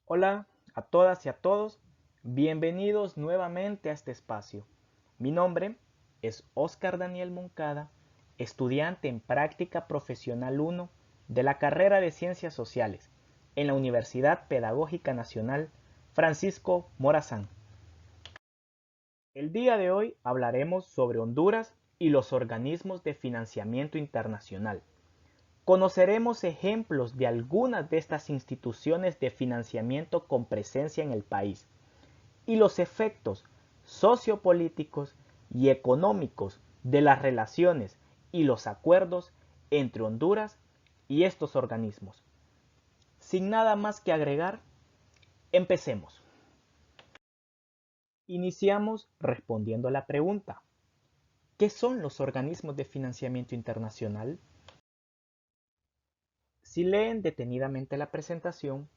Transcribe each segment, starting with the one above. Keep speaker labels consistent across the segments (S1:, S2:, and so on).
S1: Hola a todas y a todos, bienvenidos nuevamente a este espacio. Mi nombre es Óscar Daniel Moncada, estudiante en Práctica Profesional 1 de la carrera de Ciencias Sociales en la Universidad Pedagógica Nacional Francisco Morazán. El día de hoy hablaremos sobre Honduras y los organismos de financiamiento internacional. Conoceremos ejemplos de algunas de estas instituciones de financiamiento con presencia en el país y los efectos sociopolíticos y económicos de las relaciones y los acuerdos entre Honduras y estos organismos. Sin nada más que agregar, empecemos. Iniciamos respondiendo a la pregunta: ¿qué son los organismos de financiamiento internacional? Si leen detenidamente la presentación,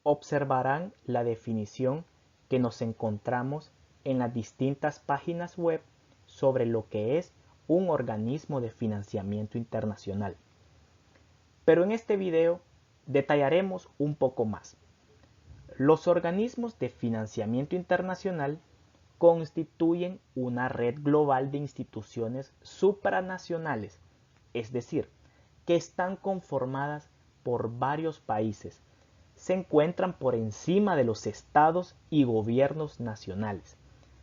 S1: observarán la definición que nos encontramos en las distintas páginas web sobre lo que es un organismo de financiamiento internacional. Pero en este video detallaremos un poco más. Los organismos de financiamiento internacional constituyen una red global de instituciones supranacionales, es decir, que están conformadas por varios países, se encuentran por encima de los estados y gobiernos nacionales,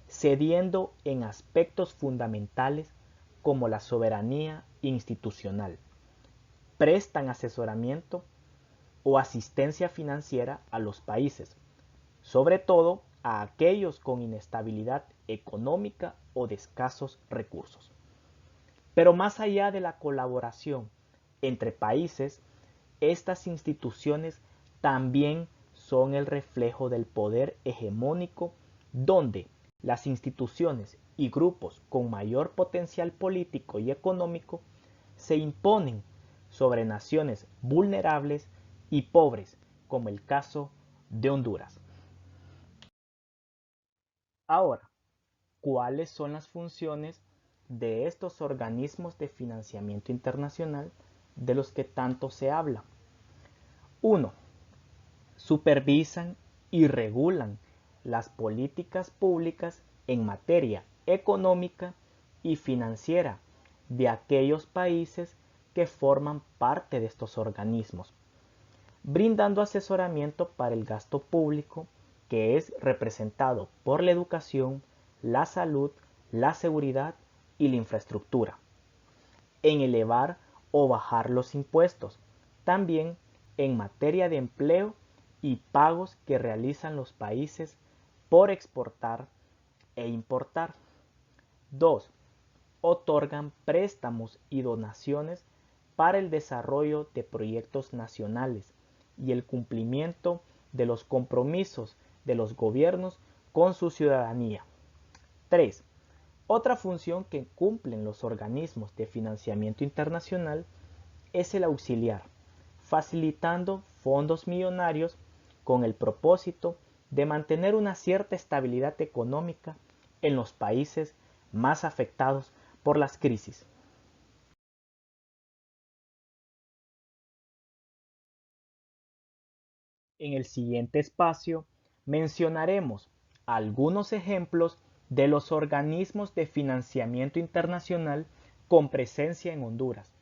S1: cediendo en aspectos fundamentales como la soberanía institucional, prestan asesoramiento o asistencia financiera a los países, sobre todo a aquellos con inestabilidad económica o de escasos recursos. Pero más allá de la colaboración entre países, estas instituciones también son el reflejo del poder hegemónico, donde las instituciones y grupos con mayor potencial político y económico se imponen sobre naciones vulnerables y pobres, como el caso de Honduras. Ahora, ¿cuáles son las funciones de estos organismos de financiamiento internacional de los que tanto se habla? 1. Supervisan y regulan las políticas públicas en materia económica y financiera de aquellos países que forman parte de estos organismos, brindando asesoramiento para el gasto público, que es representado por la educación, la salud, la seguridad y la infraestructura, en elevar o bajar los impuestos, también en materia de empleo y pagos que realizan los países por exportar e importar. 2. Otorgan préstamos y donaciones para el desarrollo de proyectos nacionales y el cumplimiento de los compromisos de los gobiernos con su ciudadanía. 3. Otra función que cumplen los organismos de financiamiento internacional es el auxiliar, facilitando fondos millonarios con el propósito de mantener una cierta estabilidad económica en los países más afectados por las crisis. En el siguiente espacio mencionaremos algunos ejemplos de los organismos de financiamiento internacional con presencia en Honduras.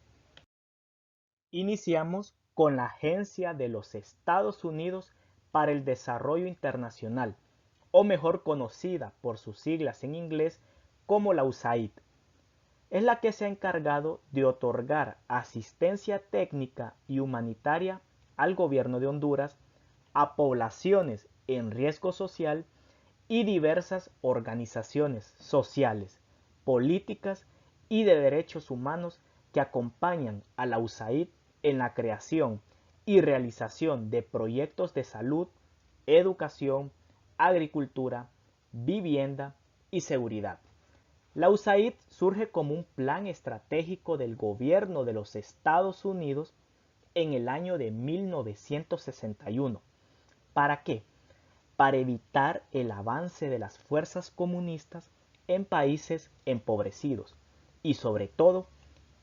S1: Iniciamos con la Agencia de los Estados Unidos para el Desarrollo Internacional, o mejor conocida por sus siglas en inglés como la USAID. Es la que se ha encargado de otorgar asistencia técnica y humanitaria al gobierno de Honduras, a poblaciones en riesgo social y diversas organizaciones sociales, políticas y de derechos humanos que acompañan a la USAID en la creación y realización de proyectos de salud, educación, agricultura, vivienda y seguridad. La USAID surge como un plan estratégico del gobierno de los Estados Unidos en el año de 1961. ¿Para qué? Para evitar el avance de las fuerzas comunistas en países empobrecidos y sobre todo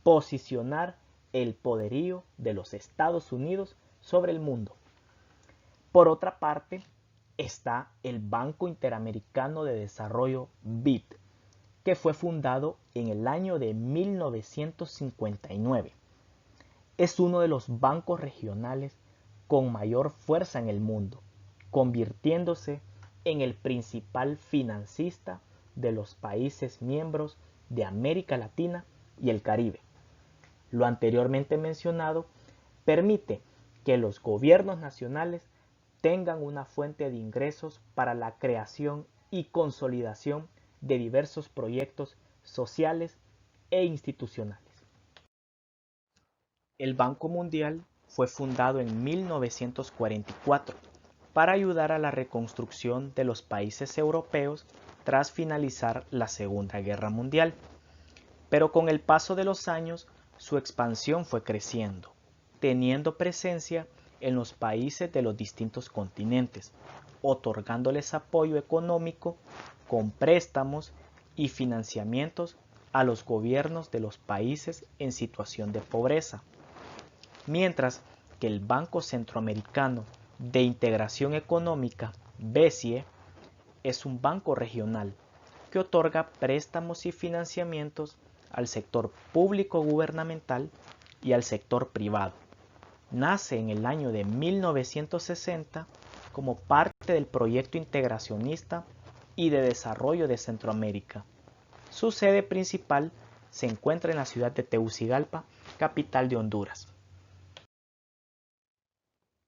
S1: posicionar el poderío de los Estados Unidos sobre el mundo. Por otra parte, está el Banco Interamericano de Desarrollo BID, que fue fundado en el año de 1959. Es uno de los bancos regionales con mayor fuerza en el mundo, convirtiéndose en el principal financista de los países miembros de América Latina y el Caribe. Lo anteriormente mencionado permite que los gobiernos nacionales tengan una fuente de ingresos para la creación y consolidación de diversos proyectos sociales e institucionales. El Banco Mundial fue fundado en 1944 para ayudar a la reconstrucción de los países europeos tras finalizar la Segunda Guerra Mundial. Pero con el paso de los años, su expansión fue creciendo, teniendo presencia en los países de los distintos continentes, otorgándoles apoyo económico con préstamos y financiamientos a los gobiernos de los países en situación de pobreza. Mientras que el Banco Centroamericano de Integración Económica, BCE, es un banco regional que otorga préstamos y financiamientos al sector público gubernamental y al sector privado. Nace en el año de 1960 como parte del proyecto integracionista y de desarrollo de Centroamérica. Su sede principal se encuentra en la ciudad de Tegucigalpa, capital de Honduras.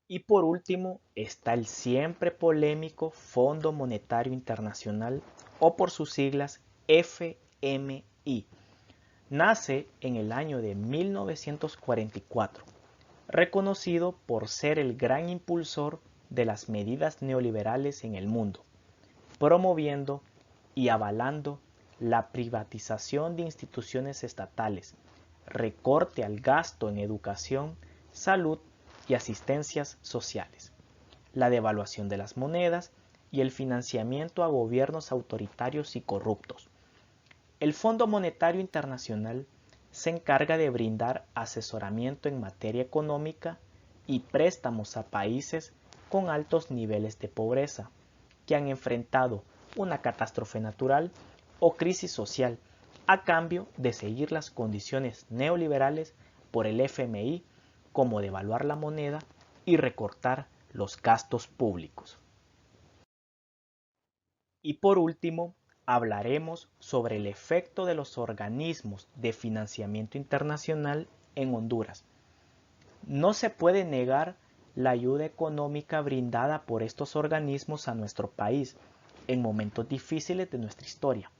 S1: Y por último está el siempre polémico Fondo Monetario Internacional, o por sus siglas FMI. Nace en el año de 1944, reconocido por ser el gran impulsor de las medidas neoliberales en el mundo, promoviendo y avalando la privatización de instituciones estatales, recorte al gasto en educación, salud y asistencias sociales, la devaluación de las monedas y el financiamiento a gobiernos autoritarios y corruptos. El Fondo Monetario Internacional se encarga de brindar asesoramiento en materia económica y préstamos a países con altos niveles de pobreza, que han enfrentado una catástrofe natural o crisis social, a cambio de seguir las condiciones neoliberales por el FMI, como devaluar la moneda y recortar los gastos públicos. Y por último, hablaremos sobre el efecto de los organismos de financiamiento internacional en Honduras. No se puede negar la ayuda económica brindada por estos organismos a nuestro país en momentos difíciles de nuestra historia.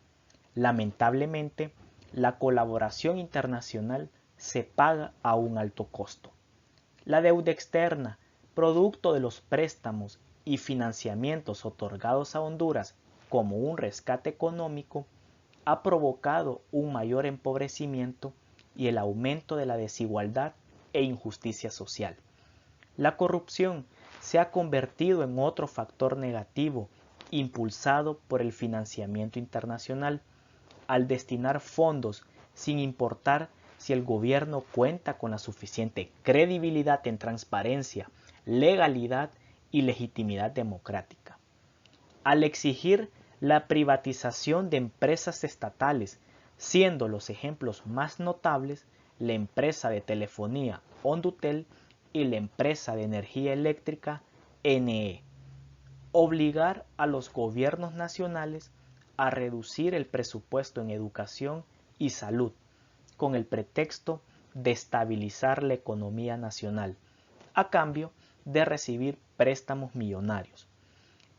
S1: Lamentablemente, la colaboración internacional se paga a un alto costo. La deuda externa, producto de los préstamos y financiamientos otorgados a Honduras como un rescate económico, ha provocado un mayor empobrecimiento y el aumento de la desigualdad e injusticia social. La corrupción se ha convertido en otro factor negativo impulsado por el financiamiento internacional, al destinar fondos sin importar si el gobierno cuenta con la suficiente credibilidad en transparencia, legalidad y legitimidad democrática. Al exigir la privatización de empresas estatales, siendo los ejemplos más notables la empresa de telefonía Hondutel y la empresa de energía eléctrica NE. Obligar a los gobiernos nacionales a reducir el presupuesto en educación y salud, con el pretexto de estabilizar la economía nacional, a cambio de recibir préstamos millonarios,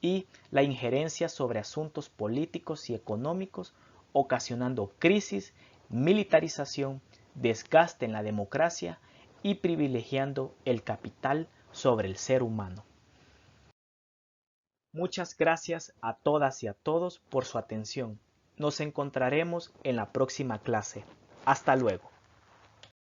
S1: y la injerencia sobre asuntos políticos y económicos, ocasionando crisis, militarización, desgaste en la democracia y privilegiando el capital sobre el ser humano. Muchas gracias a todas y a todos por su atención. Nos encontraremos en la próxima clase. Hasta luego.